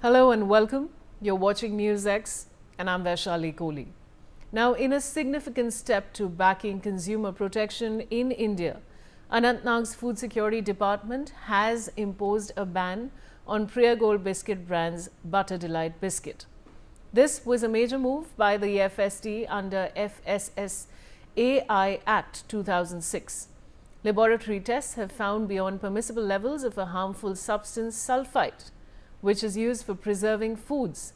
Hello and welcome. You're watching NewsX and I'm Vaishali Kohli. Now, in a significant step to backing consumer protection in India, Anantnag's Food Security Department has imposed a ban on PriyaGold Biscuit brand's Butter Delite biscuit. This was a major move by the FSD under FSSAI Act 2006. Laboratory tests have found beyond permissible levels of a harmful substance sulphite, which is used for preserving foods.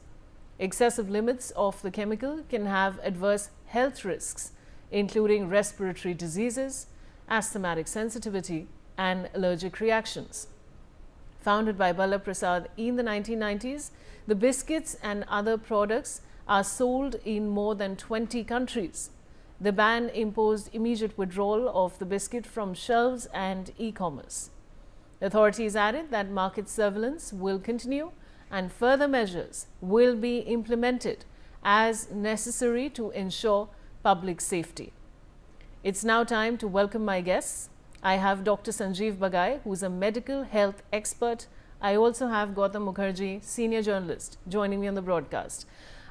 Excessive limits of the chemical can have adverse health risks, including respiratory diseases, asthmatic sensitivity, and allergic reactions. Founded by Bala Prasad in the 1990s, the biscuits and other products are sold in more than 20 countries. The ban imposed immediate withdrawal of the biscuit from shelves and e-commerce. Authorities added that market surveillance will continue and further measures will be implemented as necessary to ensure public safety. It's now time to welcome my guests. I have Dr. Sanjeev Bagai, who is a medical health expert. I also have Gautam Mukherjee, senior journalist, joining me on the broadcast.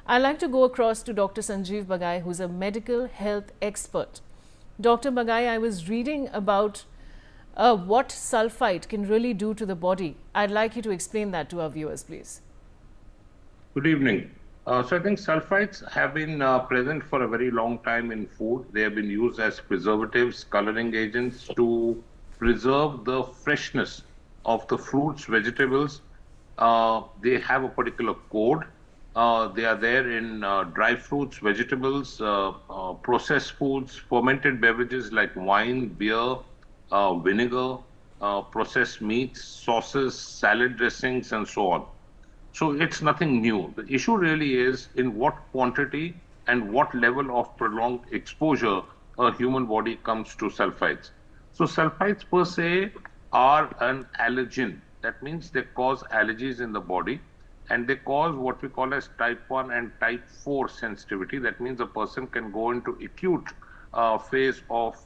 I'd like to go across to Dr. Sanjeev Bagai, who is a medical health expert. Dr. Bagai, I was reading about what sulphite can really do to the body. I'd like you to explain that to our viewers, please. Good evening. So I think sulfites have been present for a very long time in food. They have been used as preservatives, coloring agents to preserve the freshness of the fruits, vegetables. They have a particular code. They are there in dry fruits, vegetables, processed foods, fermented beverages like wine, beer, vinegar, processed meats, sauces, salad dressings, and so on. So it's nothing new. The issue really is in what quantity and what level of prolonged exposure a human body comes to sulfites. So sulfites per se are an allergen. That means they cause allergies in the body, and they cause what we call as type 1 and type 4 sensitivity. That means a person can go into acute phase of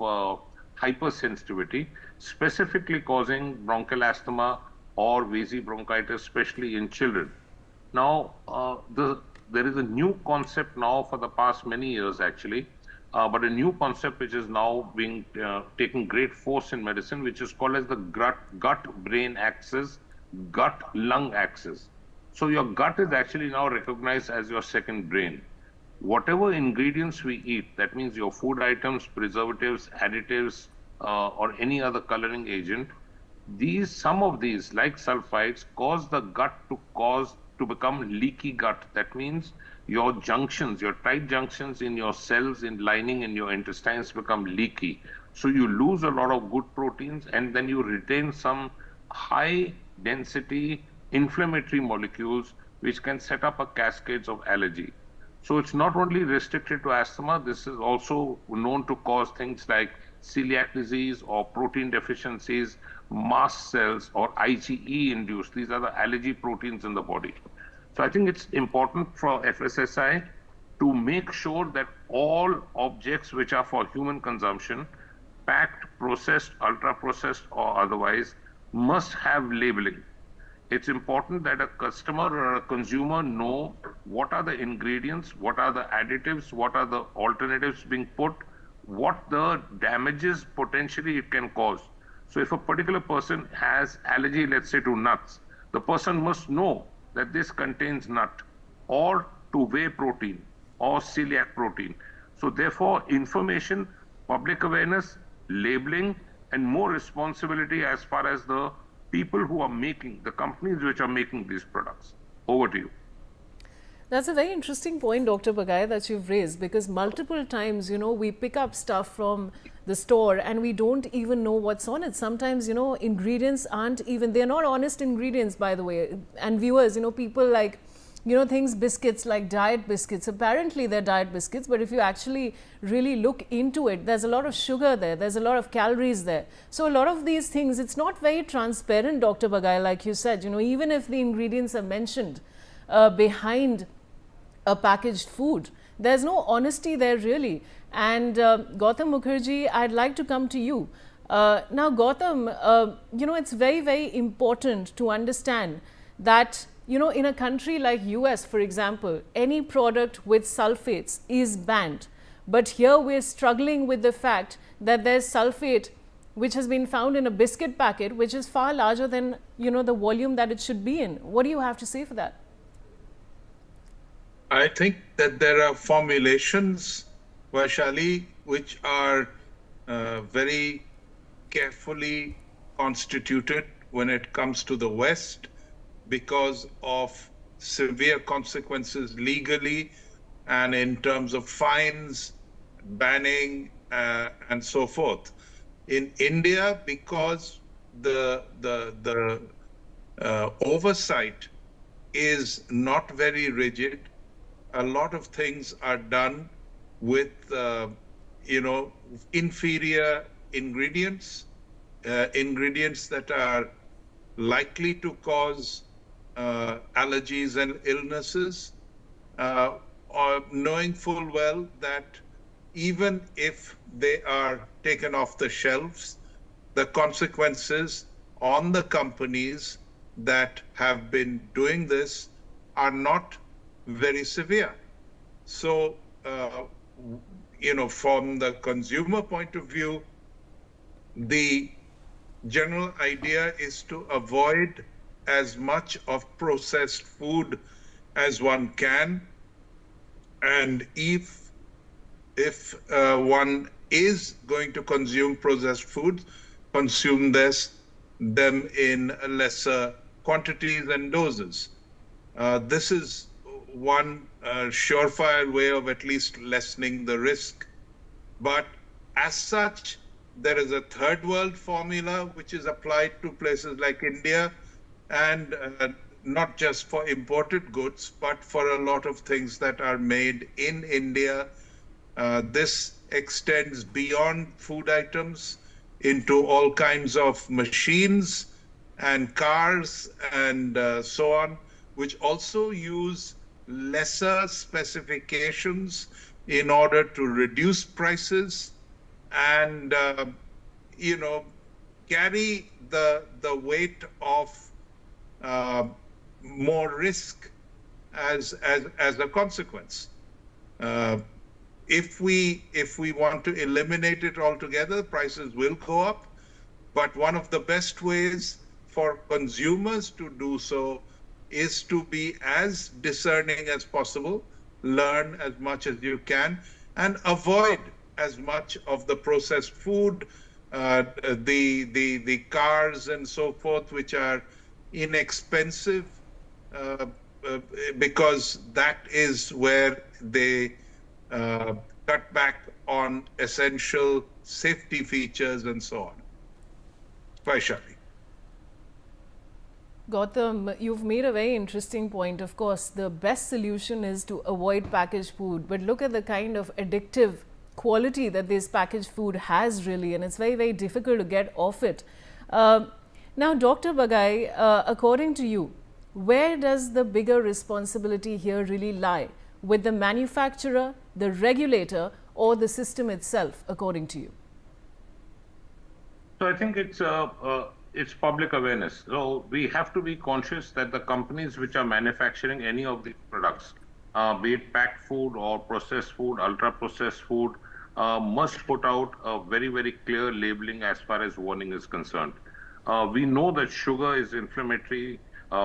hypersensitivity, specifically causing bronchial asthma or wheezy bronchitis, especially in children. Now, there is a new concept now for the past many years actually, but a new concept which is now being taking great force in medicine, which is called as the gut-brain axis, gut-lung axis. So your gut is actually now recognized as your second brain. Whatever ingredients we eat, that means your food items, preservatives, additives, or any other coloring agent, some of these, like sulfites, cause the gut to become leaky gut. That means your junctions, your tight junctions in your cells, in lining in your intestines become leaky. So you lose a lot of good proteins, and then you retain some high density inflammatory molecules which can set up a cascades of allergy. So it's not only restricted to asthma, this is also known to cause things like celiac disease or protein deficiencies, mast cells or IgE induced. These are the allergy proteins in the body. So I think it's important for FSSAI to make sure that all objects which are for human consumption, packed, processed, ultra processed or otherwise, must have labeling. It's important that a customer or a consumer know what are the ingredients, what are the additives, what are the alternatives being put, what the damages potentially it can cause. So if a particular person has allergy, let's say to nuts, the person must know that this contains nut or to whey protein or celiac protein. So therefore, information, public awareness, labeling, and more responsibility as far as the people who are making, the companies which are making these products. Over to you. That's a very interesting point, Dr. Bagai, that you've raised, because multiple times, we pick up stuff from the store and we don't even know what's on it. Sometimes, ingredients aren't even, they're not honest ingredients, by the way. And viewers, people like, things, biscuits like diet biscuits. Apparently they're diet biscuits, but if you actually really look into it, there's a lot of sugar there, there's a lot of calories there. So a lot of these things, it's not very transparent, Dr. Bagai, like you said, even if the ingredients are mentioned behind a packaged food, there's no honesty there really. And Gautam Mukherjee, I'd like to come to you. Now Gautam, it's very, very important to understand that you know, in a country like US, for example, any product with sulfates is banned. But here we're struggling with the fact that there's sulfate which has been found in a biscuit packet, which is far larger than, you know, the volume that it should be in. What do you have to say for that? I think that there are formulations, Vaishali, which are very carefully constituted when it comes to the West because of severe consequences legally and in terms of fines, banning, and so forth. In India, because the oversight is not very rigid, a lot of things are done with inferior ingredients, ingredients that are likely to cause allergies and illnesses, or knowing full well that even if they are taken off the shelves, the consequences on the companies that have been doing this are not very severe. So, from the consumer point of view, the general idea is to avoid as much of processed food as one can. And if one is going to consume processed foods, consume them in lesser quantities and doses. This is one surefire way of at least lessening the risk. But as such, there is a third world formula which is applied to places like India, and not just for imported goods, but for a lot of things that are made in India. This extends beyond food items into all kinds of machines and cars and so on, which also use lesser specifications in order to reduce prices and carry the weight of more risk as a consequence. If we want to eliminate it altogether, prices will go up. But one of the best ways for consumers to do so is to be as discerning as possible, learn as much as you can, and avoid as much of the processed food, the cars and so forth, which are inexpensive, because that is where they cut back on essential safety features and so on. Vaishali. Gautam, you've made a very interesting point. Of course, the best solution is to avoid packaged food, but look at the kind of addictive quality that this packaged food has really, and it's very, very difficult to get off it. Now, Dr. Bagai, according to you, where does the bigger responsibility here really lie? With the manufacturer, the regulator, or the system itself, according to you? So I think it's public awareness. So we have to be conscious that the companies which are manufacturing any of these products, be it packed food or processed food, ultra processed food, must put out a very, very clear labeling as far as warning is concerned. We know that sugar is inflammatory.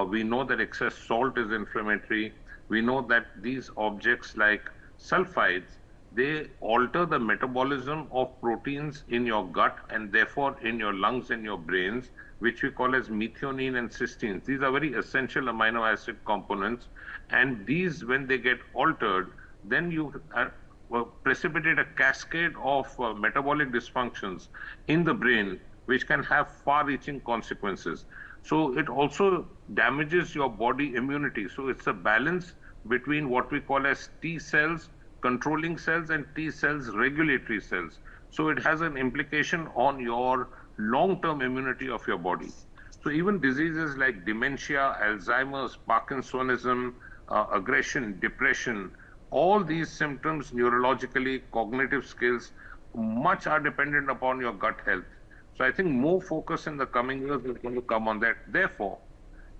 We know that excess salt is inflammatory. We know that these objects like sulfites, they alter the metabolism of proteins in your gut and therefore in your lungs and your brains, which we call as methionine and cysteine. These are very essential amino acid components, and these, when they get altered, then you precipitate a cascade of metabolic dysfunctions in the brain, which can have far-reaching consequences. So it also damages your body immunity. So it's a balance between what we call as T cells, controlling cells, and T cells, regulatory cells. So it has an implication on your long-term immunity of your body. So even diseases like dementia, Alzheimer's, Parkinsonism, aggression, depression, all these symptoms, neurologically, cognitive skills, much are dependent upon your gut health. So I think more focus in the coming years is going to come on that. Therefore,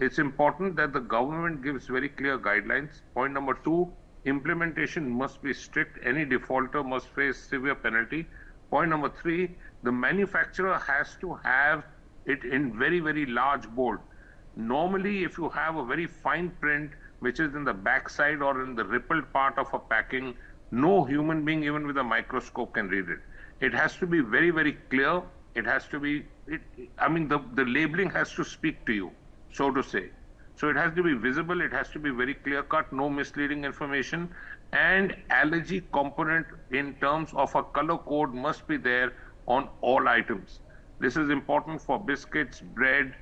it's important that the government gives very clear guidelines. Point number two, implementation must be strict. Any defaulter must face severe penalty. Point number three, the manufacturer has to have it in very, very large bold. Normally, if you have a very fine print, which is in the backside or in the rippled part of a packing, no human being, even with a microscope, can read it. It has to be very, very clear. It has to be, the labeling has to speak to you, so to say. So it has to be visible, it has to be very clear cut, no misleading information, and allergy component in terms of a color code must be there on all items. This is important for biscuits, bread,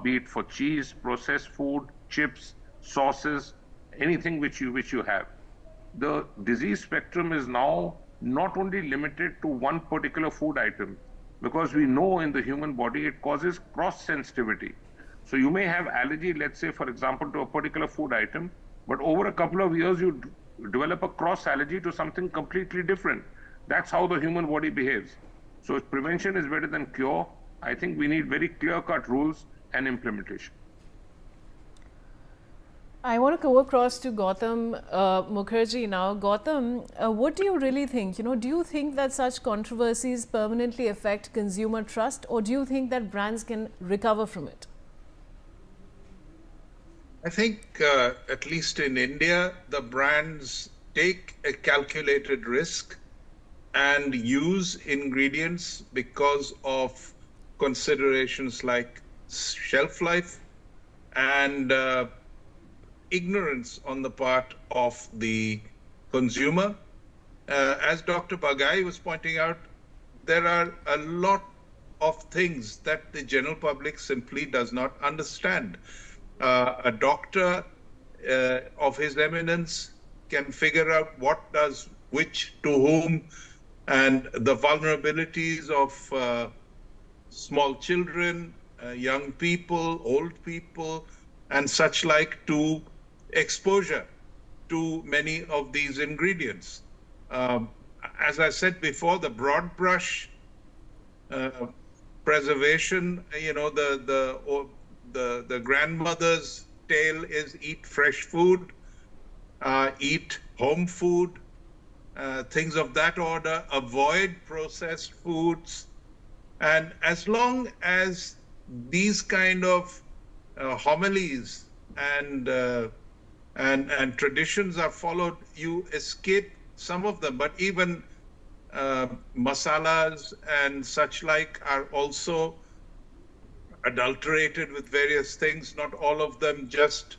be it for cheese, processed food, chips, sauces, anything which you have. The disease spectrum is now not only limited to one particular food item, because we know in the human body it causes cross sensitivity. So you may have allergy, let's say, for example, to a particular food item, but over a couple of years you develop a cross allergy to something completely different. That's how the human body behaves. So prevention is better than cure. I think we need very clear-cut rules and implementation. I want to go across to Gautam Mukherjee now. Gautam, what do you really think? Do you think that such controversies permanently affect consumer trust, or do you think that brands can recover from it? I think, at least in India, the brands take a calculated risk and use ingredients because of considerations like shelf life and ignorance on the part of the consumer. As Dr. Bagai was pointing out, there are a lot of things that the general public simply does not understand. A doctor of his eminence can figure out what does which to whom, and the vulnerabilities of small children, young people, old people, and such like to exposure to many of these ingredients. As I said before, the broad brush preservation, the grandmother's tale is eat fresh food, eat home food, things of that order, avoid processed foods. And as long as these kind of homilies and traditions are followed, you escape some of them. But even masalas and such like are also adulterated with various things, not all of them just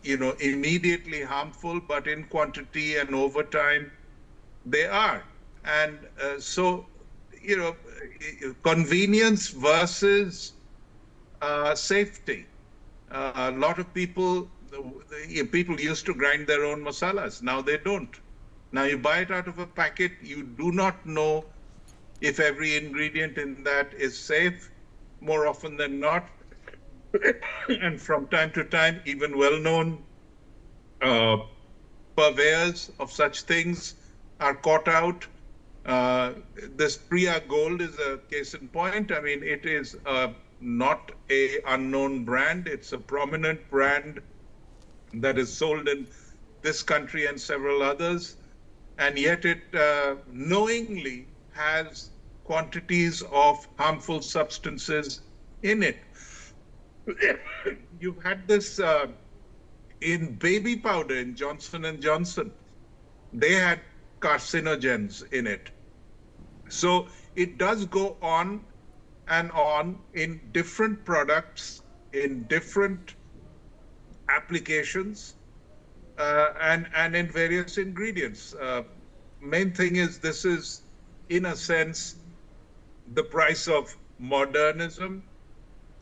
immediately harmful, but in quantity and over time they are. And convenience versus safety. A lot of people used to grind their own masalas. Now they don't. Now you buy it out of a packet. You do not know if every ingredient in that is safe, more often than not. And from time to time, even well-known purveyors of such things are caught out. This PriyaGold is a case in point. I mean, it is not an unknown brand. It's a prominent brand that is sold in this country and several others. And yet it knowingly has quantities of harmful substances in it. You've had this in baby powder in Johnson & Johnson. They had carcinogens in it. So it does go on and on in different products, in different applications, and in various ingredients. Main thing is this is, in a sense, the price of modernism,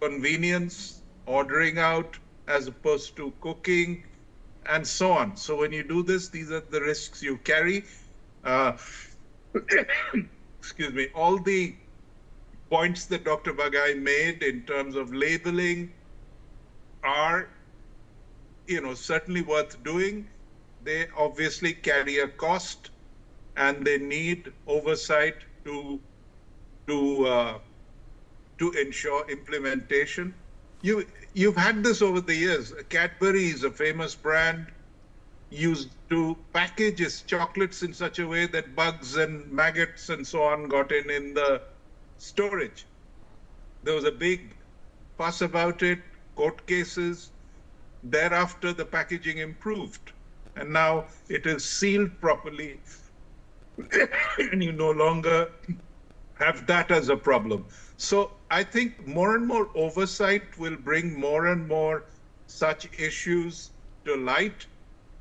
convenience, ordering out as opposed to cooking, and so on. So when you do this, these are the risks you carry. Excuse me, all the points that Dr. Bagai made in terms of labeling are, certainly worth doing. They obviously carry a cost, and they need oversight to ensure implementation. you've had this over the years. Cadbury is a famous brand used to package its chocolates in such a way that bugs and maggots and so on got in the storage. There was a big fuss about it, court cases. Thereafter, the packaging improved. And now it is sealed properly. And you no longer have that as a problem. So I think more and more oversight will bring more and more such issues to light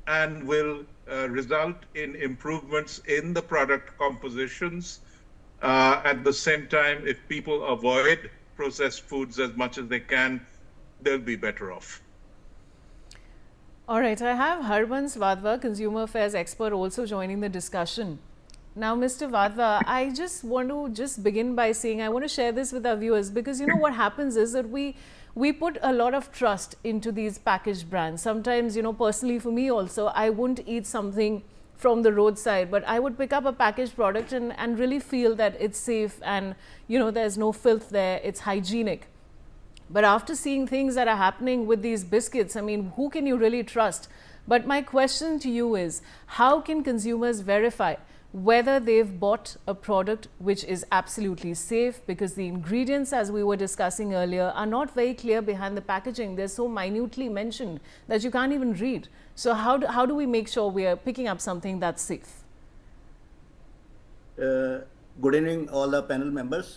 and will result in improvements in the product compositions. At the same time, if people avoid processed foods as much as they can, they'll be better off. All right, I have Harbans Vadva, consumer affairs expert, also joining the discussion. Now, Mr. Vadva, I just want to begin by saying I want to share this with our viewers, because you know what happens is that we put a lot of trust into these packaged brands. Sometimes, you know, personally for me also, I wouldn't eat something from the roadside, but I would pick up a packaged product and really feel that it's safe and, you know, there's no filth there, it's hygienic. But after seeing things that are happening with these biscuits, I mean, who can you really trust? But my question to you is, how can consumers verify whether they've bought a product which is absolutely safe? Because the ingredients, as we were discussing earlier, are not very clear behind the packaging. They're so minutely mentioned that you can't even read. So how do we make sure we are picking up something that's safe? Good evening, all the panel members.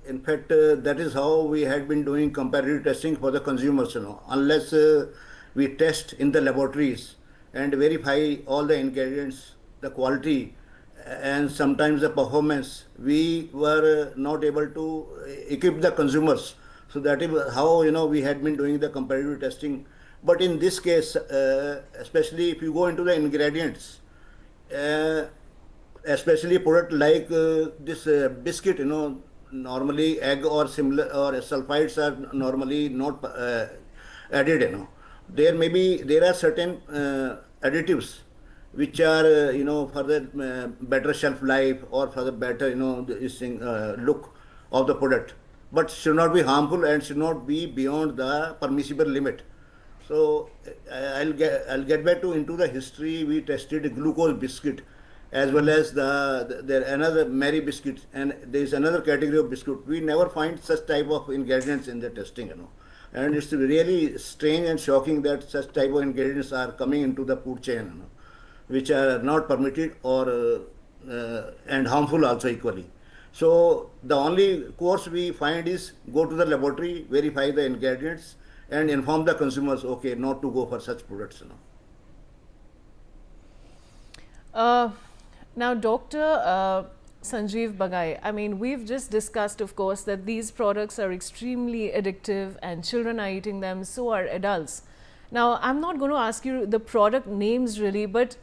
In fact, that is how we had been doing comparative testing for the consumers. You know, unless we test in the laboratories and verify all the ingredients, the quality, and sometimes the performance, we were not able to equip the consumers. So that is how, you know, we had been doing the comparative testing. But in this case, especially if you go into the ingredients, especially product like this biscuit, you know, normally egg or similar or sulfites are normally not added. You know, there are certain additives which are you know, for the better shelf life or for the better, you know, this thing, look of the product, but should not be harmful and should not be beyond the permissible limit. So I'll get back to into the history. We tested glucose biscuit as well as there another Mary biscuit, and there is another category of biscuit. We never find such type of ingredients in the testing, you know, and it's really strange and shocking that such type of ingredients are coming into the food chain, you know, which are not permitted or and harmful also equally. So the only course we find is go to the laboratory, verify the ingredients, and inform the consumers, okay, not to go for such products, you know. Now, Dr. Sanjeev Bagai, I mean, we've just discussed, of course, that these products are extremely addictive and children are eating them, so are adults. Now, I'm not going to ask you the product names really, but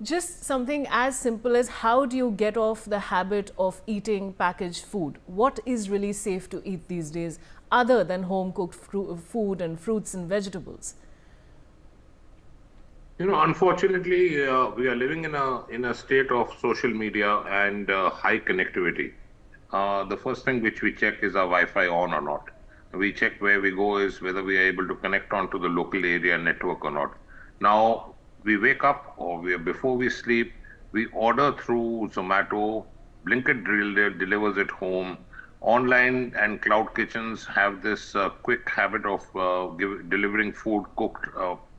just something as simple as how do you get off the habit of eating packaged food? What is really safe to eat these days other than home cooked food and fruits and vegetables? You know, unfortunately, we are living in a state of social media and high connectivity. The first thing which we check is our Wi-Fi on or not. We check where we go is whether we are able to connect onto the local area network or not. Now, we wake up or before we sleep, we order through Zomato, Blinkit delivers it home. Online and cloud kitchens have this quick habit of delivering food cooked,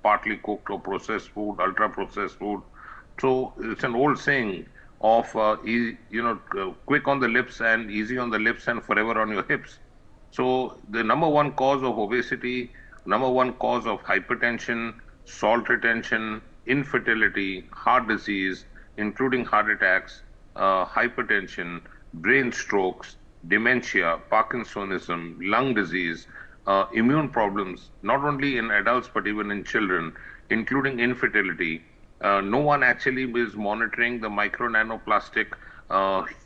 partly cooked or processed food, ultra processed food. So it's an old saying of quick on the lips and easy on the lips and forever on your hips. So the number one cause of obesity, number one cause of hypertension, salt retention, infertility, heart disease, including heart attacks, hypertension, brain strokes, dementia, Parkinsonism, lung disease, immune problems, not only in adults but even in children, including infertility. No one actually is monitoring the micro nanoplastic,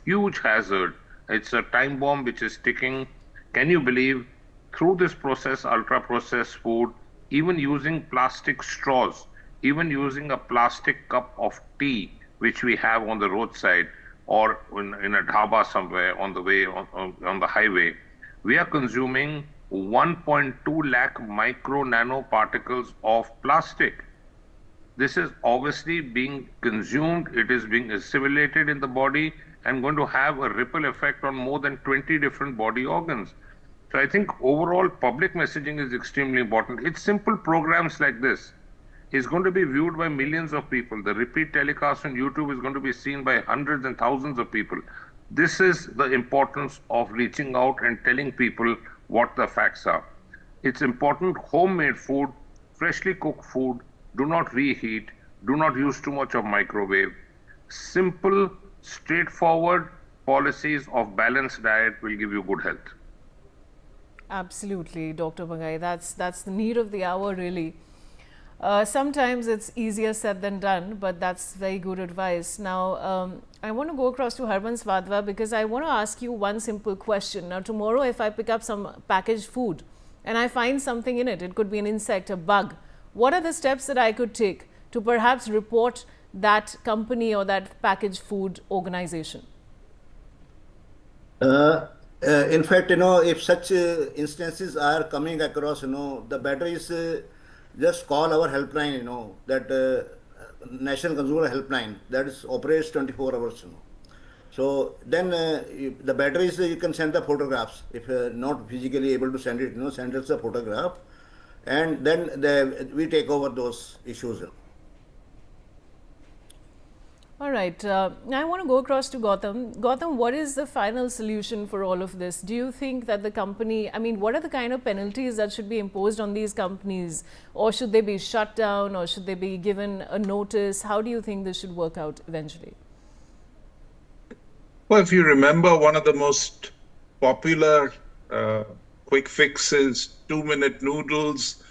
huge hazard. It's a time bomb which is ticking. Can you believe through this process, ultra processed food, even using plastic straws, even using a plastic cup of tea, which we have on the roadside or in a dhaba somewhere on the way, on the highway, we are consuming 1.2 lakh micro nanoparticles of plastic. This is obviously being consumed, it is being assimilated in the body and going to have a ripple effect on more than 20 different body organs. So I think overall public messaging is extremely important. It's simple programs like this is going to be viewed by millions of people. The repeat telecast on YouTube is going to be seen by hundreds and thousands of people. This is the importance of reaching out and telling people what the facts are. It's important homemade food, freshly cooked food, do not reheat, do not use too much of microwave. Simple, straightforward policies of balanced diet will give you good health. Absolutely, Dr. Bangai. That's the need of the hour, really. Sometimes it's easier said than done, but that's very good advice. Now, I want to go across to Harbans Vadva because I want to ask you one simple question. Now, tomorrow, if I pick up some packaged food and I find something in it, it could be an insect, a bug, what are the steps that I could take to perhaps report that company or that packaged food organization? In fact, if such instances are coming across, the better is just call our helpline, that National Consumer Helpline that is operates 24 hours, So then the better is you can send the photographs if not physically able to send it, send us the photograph, and then we take over those issues. All right. Now I want to go across to Gautam. Gautam, what is the final solution for all of this? Do you think that the company, I mean, what are the kind of penalties that should be imposed on these companies? Or should they be shut down, or should they be given a notice? How do you think this should work out eventually? Well, if you remember, one of the most popular quick fixes, 2-minute noodles,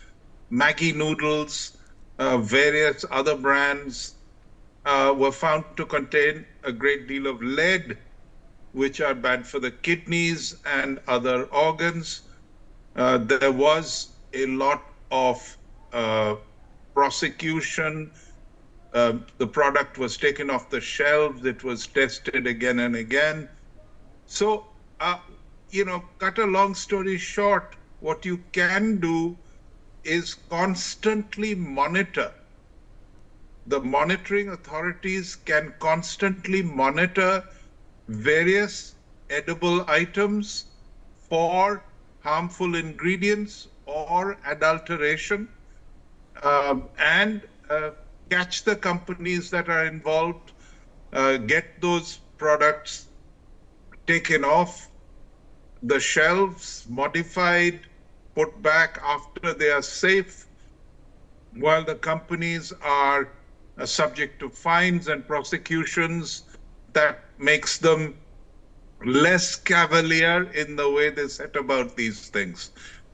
Maggi noodles, various other brands, were found to contain a great deal of lead, which are bad for the kidneys and other organs. There was a lot of prosecution. The product was taken off the shelves. It was tested again and again. So, cut a long story short, what you can do is constantly monitor. The monitoring authorities can constantly monitor various edible items for harmful ingredients or adulteration, and catch the companies that are involved, get those products taken off the shelves, modified, put back after they are safe, while the companies are subject to fines and prosecutions that makes them less cavalier in the way they set about these things.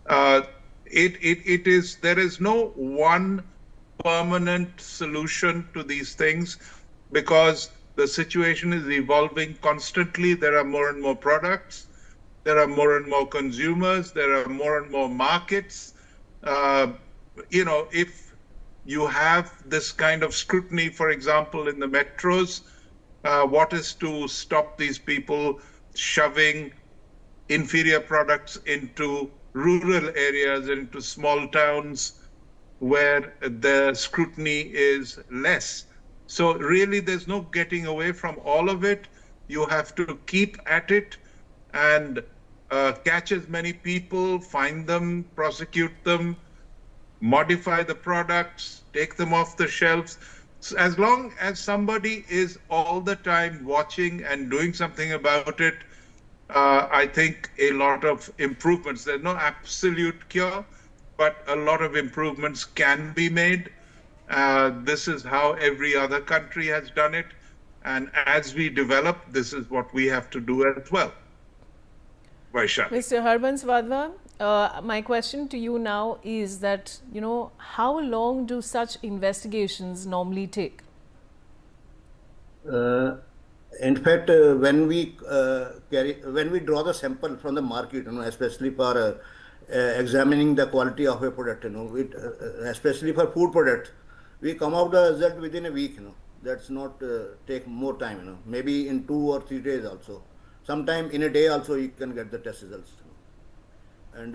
There is no one permanent solution to these things because the situation is evolving constantly. There are more and more products, there are more and more consumers, there are more and more markets. If you have this kind of scrutiny, for example, in the metros, what is to stop these people shoving inferior products into rural areas, into small towns where the scrutiny is less? So really, there's no getting away from all of it. You have to keep at it and catch as many people, find them, prosecute them, modify the products, take them off the shelves. So as long as somebody is all the time watching and doing something about it, I think a lot of improvements. There's no absolute cure, but a lot of improvements can be made. This is how every other country has done it. And as we develop, this is what we have to do as well. Vaishali. Mr. Harbans Vadva, my question to you now is that, how long do such investigations normally take? In fact, when we draw the sample from the market, especially for examining the quality of a product, especially for food products, we come out the result within a week. That's not take more time. Maybe in 2 or 3 days also. Sometime in a day also you can get the test results. And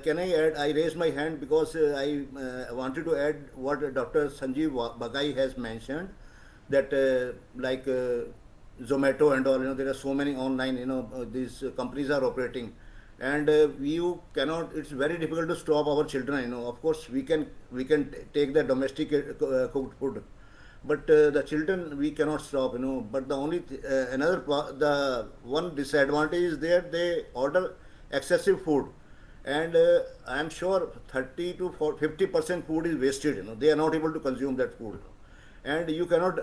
can I add? I raised my hand because I wanted to add what Dr. Sanjeev Bagai has mentioned, that like Zomato and all, there are so many online, these companies are operating, and you cannot. It's very difficult to stop our children. Of course, we can take the domestic cooked food, but the children we cannot stop. But the only the one disadvantage is there, they order excessive food, and I am sure 30 to 50% food is wasted. They are not able to consume that food, and you cannot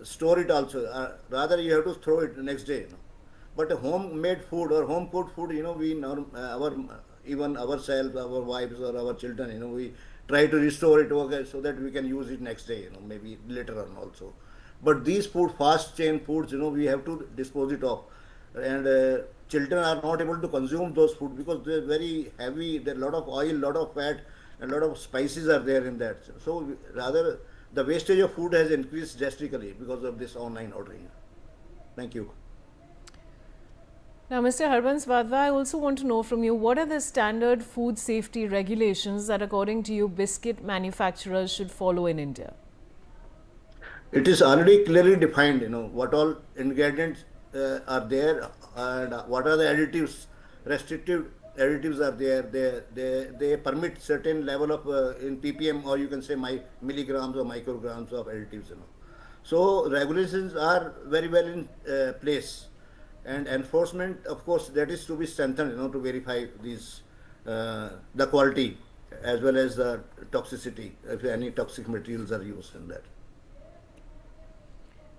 store it also. Rather, you have to throw it next day. But homemade food or home cooked food, even ourselves, our wives or our children, we try to restore it, okay, so that we can use it next day, maybe later on also. But these food, fast chain foods, we have to dispose it off, and children are not able to consume those food because they're very heavy. There are a lot of oil, lot of fat, and a lot of spices are there in that. So rather, the wastage of food has increased drastically because of this online ordering. Thank you. Now, Mr. Harbans Vadva, I also want to know from you, what are the standard food safety regulations that according to you biscuit manufacturers should follow in India? It is already clearly defined, what all ingredients are there and what are the additives, restrictive additives are there. They permit certain level of in ppm, or you can say milligrams or micrograms of additives. So regulations are very well in place, and enforcement, of course, that is to be strengthened, to verify these the quality as well as the toxicity, if any toxic materials are used in that.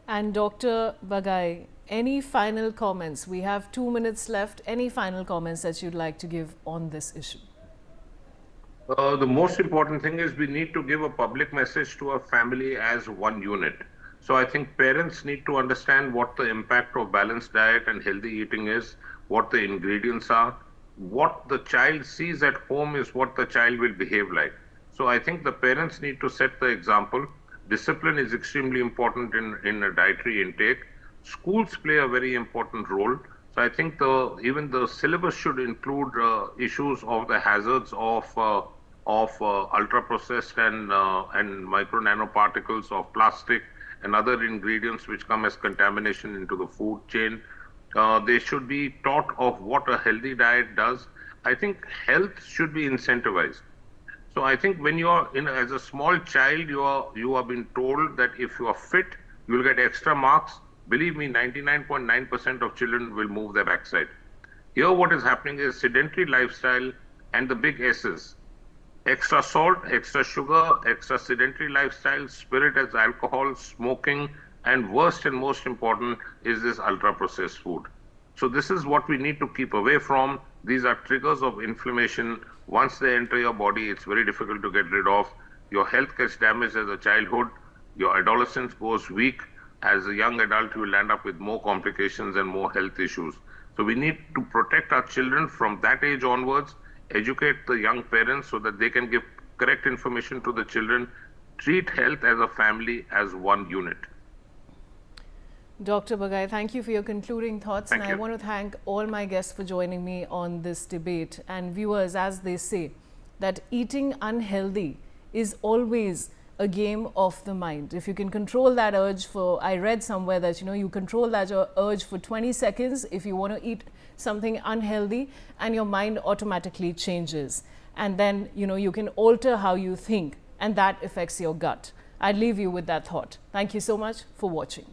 And Dr. Bagai, any final comments? We have 2 minutes left. Any final comments that you'd like to give on this issue? The most important thing is we need to give a public message to our family as one unit. So I think parents need to understand what the impact of balanced diet and healthy eating is, what the ingredients are, what the child sees at home is what the child will behave like. So I think the parents need to set the example. Discipline is extremely important in a dietary intake. Schools play a very important role. So I think even the syllabus should include issues of the hazards of ultra processed and micro nanoparticles of plastic and other ingredients which come as contamination into the food chain. They should be taught of what a healthy diet does. I think health should be incentivized. So I think when you are as a small child, you are being told that if you are fit, you will get extra marks. Believe me, 99.9% of children will move their backside. Here what is happening is sedentary lifestyle and the big S's. Extra salt, extra sugar, extra sedentary lifestyle, spirit as alcohol, smoking, and worst and most important is this ultra processed food. So this is what we need to keep away from. These are triggers of inflammation. Once they enter your body, it's very difficult to get rid of. Your health gets damaged as a childhood. Your adolescence goes weak. As a young adult, you will end up with more complications and more health issues. So we need to protect our children from that age onwards, educate the young parents so that they can give correct information to the children, treat health as a family, as one unit. Dr. Bagai, thank you for your concluding thoughts. Thank and you. I want to thank all my guests for joining me on this debate. And viewers, as they say, that eating unhealthy is always a game of the mind. If you can control that urge for, I read somewhere that, you control that urge for 20 seconds if you want to eat something unhealthy, and your mind automatically changes. And then, you can alter how you think, and that affects your gut. I'd leave you with that thought. Thank you so much for watching.